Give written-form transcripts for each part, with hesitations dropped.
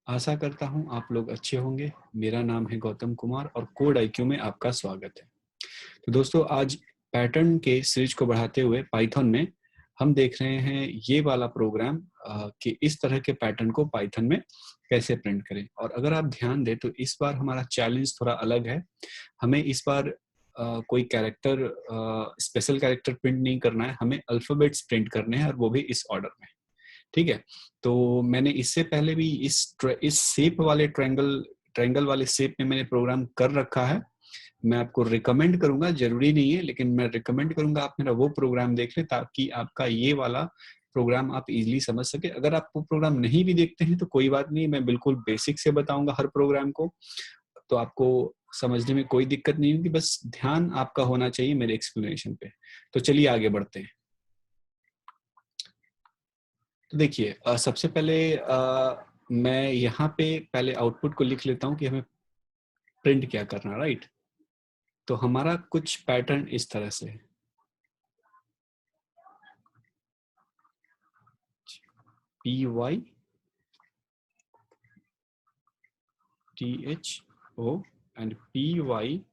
आशा करता हूँ आप लोग अच्छे होंगे। मेरा नाम है गौतम कुमार और कोड आईक्यू में आपका स्वागत है। तो दोस्तों, आज पैटर्न के सीरीज को बढ़ाते हुए पाइथन में हम देख रहे हैं ये वाला प्रोग्राम कि इस तरह के पैटर्न को पाइथन में कैसे प्रिंट करें। और अगर आप ध्यान दें तो इस बार हमारा चैलेंज थोड़ा अलग है। हमें इस बार कोई कैरेक्टर स्पेशल कैरेक्टर प्रिंट नहीं करना है, हमें अल्फाबेट्स प्रिंट करने हैं और वो भी इस ऑर्डर में। ठीक है, तो मैंने इससे पहले भी इस शेप वाले ट्रायंगल वाले शेप में मैंने प्रोग्राम कर रखा है। मैं आपको रिकमेंड करूंगा, जरूरी नहीं है लेकिन मैं रिकमेंड करूंगा आप मेरा वो प्रोग्राम देख लें ताकि आपका ये वाला प्रोग्राम आप इजीली समझ सके। अगर आप वो प्रोग्राम नहीं भी देखते हैं तो कोई बात नहीं, मैं बिल्कुल बेसिक से बताऊंगा हर प्रोग्राम को, तो आपको समझने में कोई दिक्कत नहीं होगी। बस ध्यान आपका होना चाहिए मेरे एक्सप्लेनेशन पे। तो चलिए आगे बढ़ते हैं। तो देखिए, सबसे पहले मैं यहाँ पे पहले आउटपुट को लिख लेता हूँ कि हमें प्रिंट क्या करना, राइट। तो हमारा कुछ पैटर्न इस तरह से है। PY THO and PYTHON।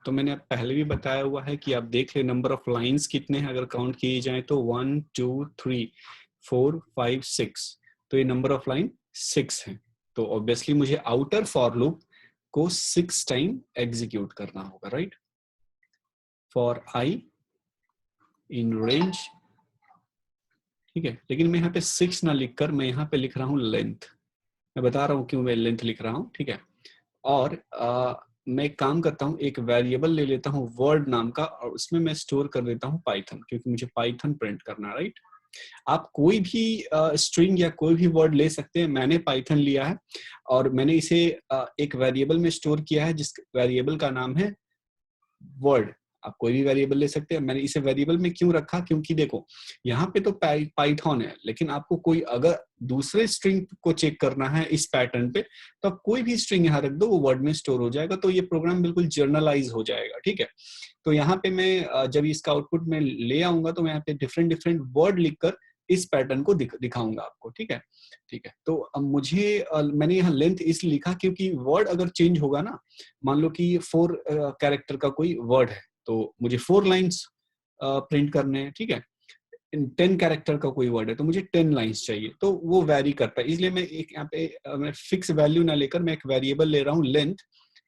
तो मैंने पहले भी बताया हुआ है कि आप देख ले नंबर ऑफ लाइंस कितने हैं। अगर काउंट किए जाए तो 1 2 3 4 5 6, तो ये नंबर ऑफ लाइन 6 है। तो ऑब्वियसली मुझे आउटर फॉर लूप को 6 टाइम एग्जीक्यूट करना होगा, right. For I in range, ठीक है। लेकिन मैं यहाँ पे 6 ना लिखकर मैं यहाँ पे लिख रहा हूँ लेंथ। मैं बता रहा हूँ क्यों मैं लेंथ लिख रहा हूँ, ठीक है। और मैं एक काम करता हूँ, एक वेरिएबल ले लेता हूँ वर्ड नाम का और उसमें मैं स्टोर कर देता हूँ पाइथन, क्योंकि मुझे पाइथन प्रिंट करना, राइट। आप कोई भी स्ट्रिंग या कोई भी वर्ड ले सकते हैं। मैंने पाइथन लिया है और मैंने इसे एक वेरिएबल में स्टोर किया है जिस वेरिएबल का नाम है वर्ड। आप कोई भी वेरिएबल ले सकते हैं। मैंने इसे वेरिएबल में क्यों रखा, क्योंकि देखो यहाँ पे तो पाइथन है, लेकिन आपको कोई अगर दूसरे स्ट्रिंग को चेक करना है इस पैटर्न पे तो आप कोई भी स्ट्रिंग यहाँ रख दो, वो वर्ड में स्टोर हो जाएगा। तो ये प्रोग्राम बिल्कुल जर्नलाइज हो जाएगा, ठीक है। तो यहाँ पे मैं जब इसका आउटपुट में ले आऊंगा तो मैं यहाँ पे डिफरेंट डिफरेंट वर्ड लिखकर इस पैटर्न को दिखाऊंगा आपको, ठीक है। ठीक है, तो अब मैंने यहाँ लेंथ इसलिए लिखा क्योंकि वर्ड अगर चेंज होगा ना, मान लो कि 4 कैरेक्टर का कोई वर्ड है तो मुझे 4 लाइन्स प्रिंट करने हैं, ठीक है। 10 कैरेक्टर का कोई वर्ड है तो मुझे 10 लाइन्स चाहिए, तो वो वैरी करता है। इसलिए मैं एक यहाँ पे मैं फिक्स वैल्यू ना लेकर मैं एक वेरिएबल ले रहा हूँ लेंथ,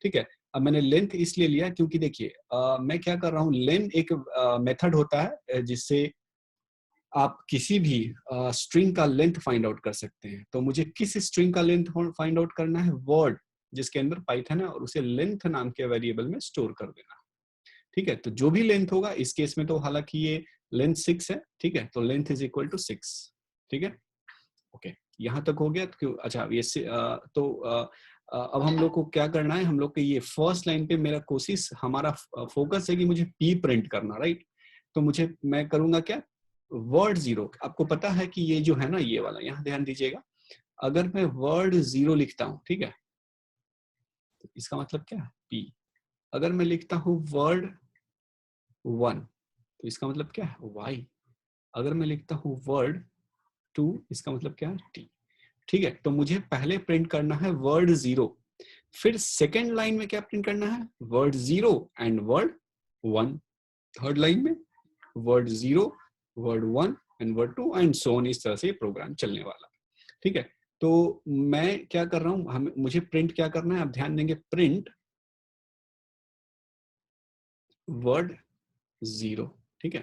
ठीक है। अब मैंने लेंथ इसलिए लिया क्योंकि देखिए मैं क्या कर रहा हूँ, लेन एक मेथड होता है जिससे आप किसी भी स्ट्रिंग का लेंथ फाइंड आउट कर सकते हैं। तो मुझे किस स्ट्रिंग का लेंथ फाइंड आउट करना है, वर्ड जिसके अंदर पाइथन है, और उसे लेंथ नाम के वेरिएबल में स्टोर कर देना, ठीक है। तो जो भी लेंथ होगा, इस केस में तो हालांकि ये लेंथ 6 है, ठीक है। तो लेंथ इज इक्वल टू 6, ठीक है। ओके, यहां तक हो गया। तो क्यों, अच्छा ये अब हम लोग को क्या करना है, हम लोग के ये फर्स्ट लाइन पे मेरा कोशिश, हमारा फोकस है कि मुझे पी प्रिंट करना, राइट। तो मैं करूंगा क्या, वर्ड 0। आपको पता है कि ये जो है ना, ये वाला, यहाँ ध्यान दीजिएगा। अगर मैं वर्ड 0 लिखता हूँ, ठीक है, तो इसका मतलब क्या है, पी। अगर मैं लिखता हूँ वर्ड 1 तो इसका मतलब क्या है, वाई। अगर मैं लिखता हूँ वर्ड 2 इसका मतलब क्या है, टी। ठीक है, तो मुझे पहले प्रिंट करना है वर्ड 0, फिर सेकेंड लाइन में क्या प्रिंट करना है, word 0 and word 1। Third line में word 0 word 1 and word 2 and so on. इस तरह से प्रोग्राम चलने वाला, ठीक है। तो मैं क्या कर रहा हूं, मुझे प्रिंट क्या करना है, आप ध्यान देंगे, प्रिंट वर्ड 0, ठीक है।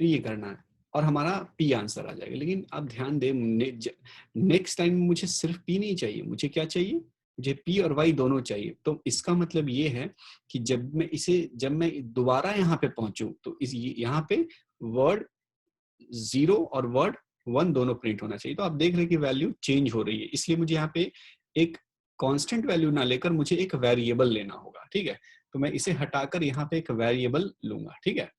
तो ये करना है और हमारा पी आंसर आ जाएगा। लेकिन आप ध्यान दें, नेक्स्ट टाइम मुझे सिर्फ पी नहीं चाहिए, मुझे क्या चाहिए, मुझे पी और वाई दोनों चाहिए। तो इसका मतलब ये है कि जब मैं दोबारा यहाँ पे पहुंचू तो यहाँ पे वर्ड 0 और वर्ड 1 दोनों प्रिंट होना चाहिए। तो आप देख रहे हैं कि वैल्यू चेंज हो रही है, इसलिए मुझे यहाँ पे एक कांस्टेंट वैल्यू ना लेकर मुझे एक वेरिएबल लेना होगा, ठीक है। तो मैं इसे हटाकर यहाँ पे एक वेरिएबल लूंगा, ठीक है।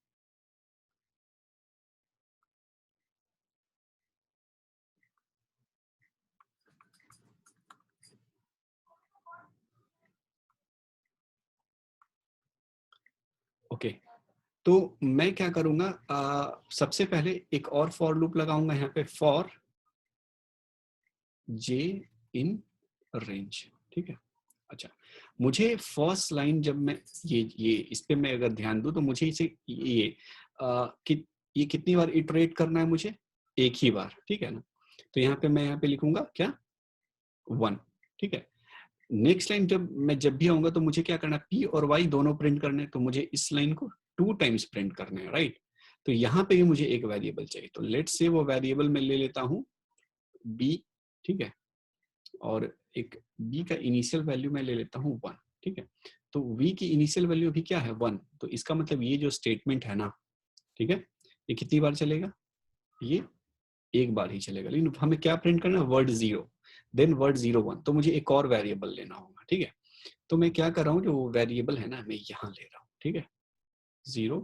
ओके, तो मैं क्या करूंगा, सबसे पहले एक और फॉर लूप लगाऊंगा यहाँ पे, फॉर j इन रेंज। ठीक है, अच्छा मुझे फर्स्ट लाइन जब मैं ये इस पे मैं अगर ध्यान दूं तो मुझे इसे ये कितनी बार इटरेट करना है मुझे, एक ही बार, ठीक है ना। तो यहाँ पे मैं यहाँ पे लिखूंगा क्या, 1। ठीक है, नेक्स्ट लाइन जब भी आऊंगा तो मुझे क्या करना है, p और y दोनों प्रिंट करने हैं, तो मुझे इस लाइन को 2 टाइम्स प्रिंट करना है, राइट। तो यहाँ पे भी मुझे एक वेरिएबल चाहिए, तो लेट्स से वो वेरिएबल मैं ले लेता हूँ b। ठीक है, और एक b का इनिशियल वैल्यू मैं ले लेता हूँ 1। ठीक है, तो v की इनिशियल वैल्यू भी क्या है, 1। तो इसका मतलब ये जो स्टेटमेंट है ना, ठीक है, ये कितनी बार चलेगा, ये एक बार ही चलेगा, लेकिन हमें क्या प्रिंट करना है, वर्ड 0, देन वर्ड 01। तो मुझे एक और वेरिएबल लेना होगा। ठीक है, तो मैं क्या कर रहा हूँ, जो वेरिएबल है ना मैं यहाँ ले रहा हूँ। ठीक है, 0,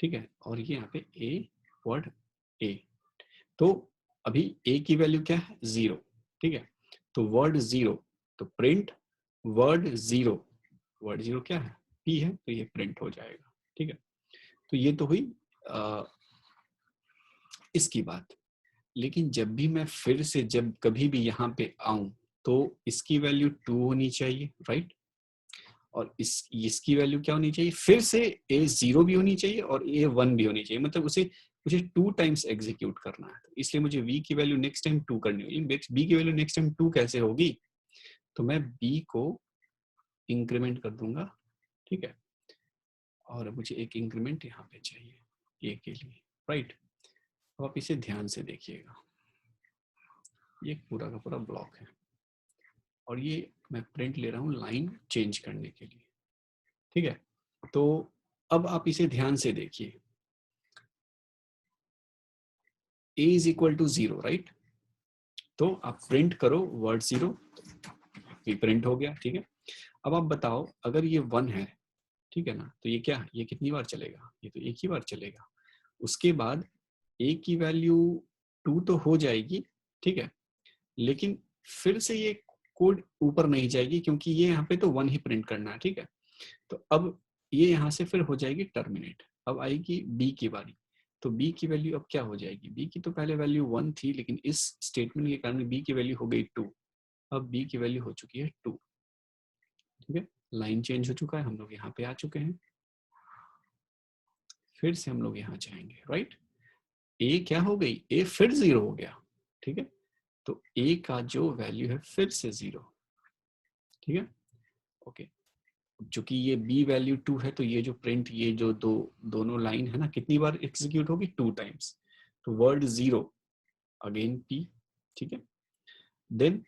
ठीक है, और ये यहाँ पे a, वर्ड a। तो अभी a की वैल्यू क्या है, 0। ठीक है, तो वर्ड 0, तो प्रिंट वर्ड 0। वर्ड 0 क्या है, p है, तो ये प्रिंट हो जाएगा। ठीक है, तो ये तो हुई इसकी बात। लेकिन जब भी मैं फिर से जब कभी भी यहाँ पे आऊं तो इसकी वैल्यू 2 होनी चाहिए, राइट। और इसकी वैल्यू क्या होनी चाहिए, फिर से a0 भी होनी चाहिए और a1 भी होनी चाहिए, मतलब उसे मुझे 2 टाइम्स एग्जीक्यूट करना है। तो इसलिए मुझे v की वैल्यू नेक्स्ट टाइम 2 करनी होगी। b की वैल्यू नेक्स्ट टाइम 2 कैसे होगी, तो मैं b को इंक्रीमेंट कर दूंगा। ठीक है, और मुझे एक इंक्रीमेंट यहाँ पे चाहिए a के लिए, राइट। अब आप इसे ध्यान से देखिएगा, ये पूरा का पूरा ब्लॉक है और ये मैं प्रिंट ले रहा हूँ लाइन चेंज करने के लिए। ठीक है, तो अब आप इसे ध्यान से देखिए, a is equal to 0, right. तो आप प्रिंट करो वर्ड 0, ये प्रिंट हो गया। ठीक है, अब आप बताओ अगर ये 1 है, ठीक है ना, तो ये क्या, ये कितनी बार चलेगा, ये तो एक ही बार चलेगा। उसके बाद a की वैल्यू 2 तो हो जाएगी, ठीक है, लेकिन फिर से ये कोड ऊपर नहीं जाएगी क्योंकि ये यहाँ पे तो 1 ही प्रिंट करना है। ठीक है, तो अब ये यहाँ से फिर हो जाएगी टर्मिनेट। अब आएगी b की बारी, तो b की वैल्यू अब क्या हो जाएगी, b की तो पहले वैल्यू 1 थी, लेकिन इस स्टेटमेंट के कारण b की वैल्यू हो गई 2। अब b की वैल्यू हो चुकी है 2। ठीक है, लाइन चेंज हो चुका है, हम लोग यहाँ पे आ चुके हैं। फिर से हम लोग यहाँ जाएंगे, राइट। a क्या हो गई, a फिर 0 हो गया। ठीक है, तो a का जो वैल्यू है फिर से 0। ठीक है, ओके, चूंकि ये b वैल्यू 2 है, तो ये जो प्रिंट, ये जो दोनों लाइन है ना, कितनी बार एग्जीक्यूट होगी, 2 टाइम्स। तो वर्ड 0 अगेन p। ठीक है, देन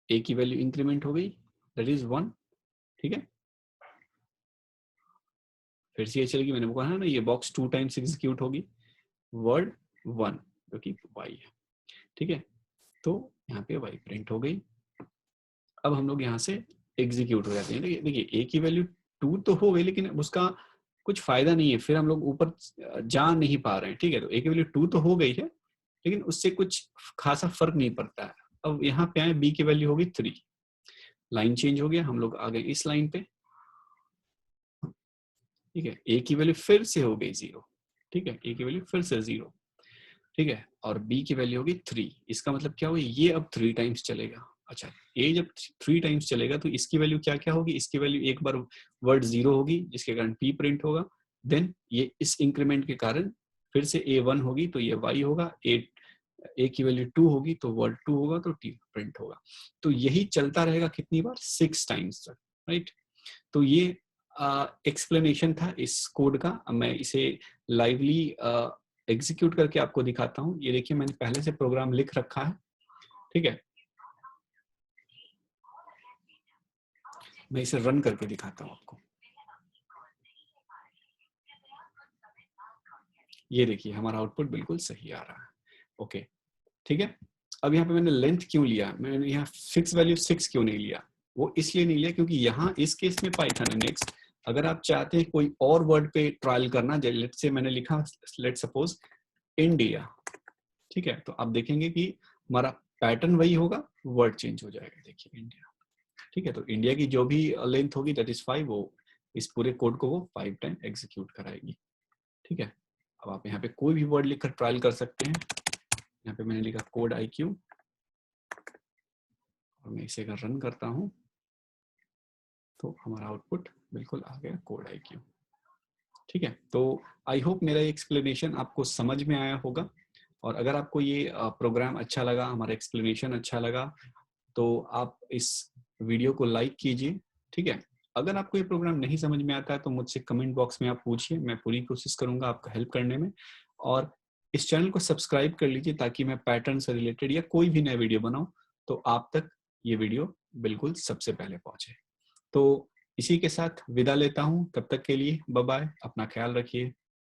a की वैल्यू इंक्रीमेंट हो गई, दैट इज 1। ठीक है, फिर से ये चलेगी, मैंने कहा ना ये बॉक्स 2 टाइम्स एग्जीक्यूट होगी, वर्ड 1 जो कि y है। ठीक है, तो यहाँ पे y प्रिंट हो गई। अब हम लोग यहाँ से एग्जीक्यूट हो जाते हैं। देखिए a की वैल्यू 2 तो हो गई, लेकिन उसका कुछ फायदा नहीं है, फिर हम लोग ऊपर जा नहीं पा रहे हैं। ठीक है, तो a की वैल्यू 2 तो हो गई है, लेकिन उससे कुछ खासा फर्क नहीं पड़ता है। अब यहाँ पे आए, b की वैल्यू होगी 3, लाइन चेंज हो गया, हम लोग आ गए इस लाइन पे। ठीक है, a की वैल्यू फिर से हो गई 0। ठीक है, a की वैल्यू फिर से 0। ठीक है, और b की वैल्यू होगी 3। इसका मतलब क्या हुआ, ये अब 3 टाइम्स चलेगा। अच्छा, a जब 3 टाइम्स चलेगा तो इसकी वैल्यू क्या क्या होगी, इसकी वैल्यू एक बार वर्ड 0 होगी, जिसके कारण p प्रिंट होगा। देन ये इस इंक्रीमेंट के कारण फिर से a1 होगी, तो ये y होगा। a की वैल्यू 2 होगी, तो वर्ड 2 होगा, तो t प्रिंट होगा। तो यही चलता रहेगा कितनी बार, 6 टाइम्स तक, राइट। तो ये एक्सप्लेनेशन था इस कोड का। मैं इसे लाइवली एग्जीक्यूट करके आपको दिखाता हूँ। ये देखिए, मैंने पहले से प्रोग्राम लिख रखा है। ठीक है, मैं इसे रन करके दिखाता हूँ आपको। ये देखिए, हमारा आउटपुट बिल्कुल सही आ रहा है। ओके, ठीक है। अब यहाँ पे मैंने लेंथ क्यों लिया, मैंने यहाँ फिक्स वैल्यू 6 क्यों नहीं लिया, वो इसलिए नहीं लिया क्योंकि यहाँ इस केस में पाइथन है। नेक्स्ट, अगर आप चाहते हैं कोई और वर्ड पे ट्रायल करना, लेट से मैंने लिखा, लेट सपोज इंडिया। ठीक है, तो आप देखेंगे कि हमारा पैटर्न वही होगा, वर्ड चेंज हो जाएगा। देखिए इंडिया। ठीक है, तो इंडिया की जो भी लेंथ होगी दैट इज 5, वो इस पूरे कोड को वो 5 टाइम एग्जीक्यूट कराएगी। ठीक है, अब आप यहाँ पे कोई भी वर्ड लिखकर ट्रायल कर सकते हैं। यहाँ पे मैंने लिखा कोड IQ और मैं इसे अगर रन करता हूँ तो हमारा आउटपुट बिल्कुल आ गया कोड IQ। ठीक है, तो आई होप मेरा एक्सप्लेनेशन आपको समझ में आया होगा, और अगर आपको ये प्रोग्राम अच्छा लगा, हमारा एक्सप्लेनेशन अच्छा लगा, तो आप इस वीडियो को लाइक कीजिए। ठीक है, अगर आपको ये प्रोग्राम नहीं समझ में आता है तो मुझसे कमेंट बॉक्स में आप पूछिए, मैं पूरी कोशिश करूंगा आपका हेल्प करने में। और इस चैनल को सब्सक्राइब कर लीजिए ताकि मैं पैटर्न से रिलेटेड या कोई भी नया वीडियो बनाऊं तो आप तक ये वीडियो बिल्कुल सबसे पहले पहुंचे। तो इसी के साथ विदा लेता हूं, तब तक के लिए बाय बाय, अपना ख्याल रखिए।